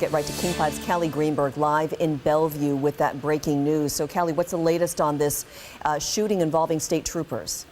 Get right to King 5's Callie Greenberg live in Bellevue with that breaking news. So, Callie, what's the latest on this shooting involving state troopers?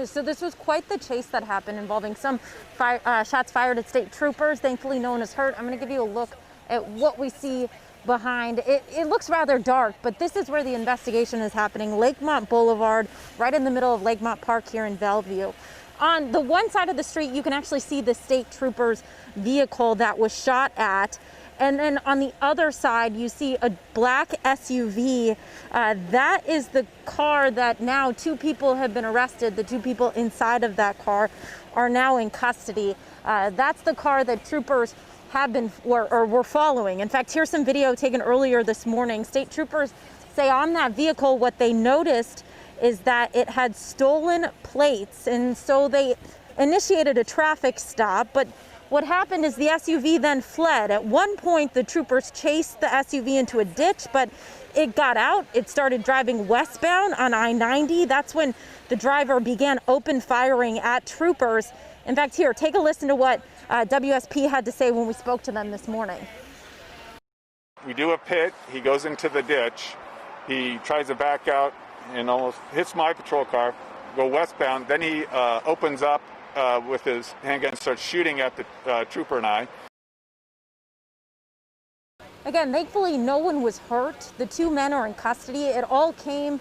So this was quite the chase that happened involving some shots fired at state troopers. Thankfully, no one is hurt. I'm going to give you a look at what we see behind. It looks rather dark, but this is where the investigation is happening. Lakemont Boulevard, right in the middle of Lakemont Park here in Bellevue. On the one side of the street, you can actually see the state troopers' vehicle that was shot at. And then on the other side, you see a black SUV. That is the car that now 2 people have been arrested. The 2 people inside of that car are now in custody. That's the car that troopers have been or were following. In fact, here's some video taken earlier this morning. State troopers say on that vehicle what they noticed is that it had stolen plates, and so they initiated a traffic stop. But what happened is the SUV then fled. At one point, the troopers chased the SUV into a ditch, but it got out. It started driving westbound on I-90. That's when the driver began open firing at troopers. In fact, here, take a listen to what WSP had to say when we spoke to them this morning. We do a pit. He goes into the ditch. He tries to back out and almost hits my patrol car, go westbound. Then he opens up with his handgun, starts shooting at the trooper and I. Again, thankfully, no one was hurt. The 2 men are in custody. It all came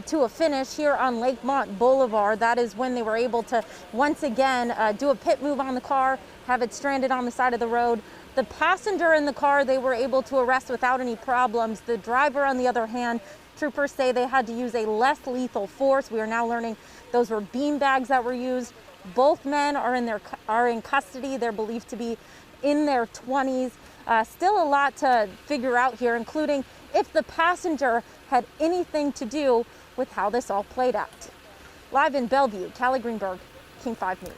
to a finish here on Lakemont Boulevard. That is when they were able to once again do a pit move on the car, have it stranded on the side of the road. The passenger in the car, they were able to arrest without any problems. The driver, on the other hand, troopers say they had to use a less lethal force. We are now learning those were bean bags that were used. Both men are in custody. They're believed to be in their 20s. Still a lot to figure out here, including if the passenger had anything to do with how this all played out. Live in Bellevue, Callie Greenberg, King 5 News.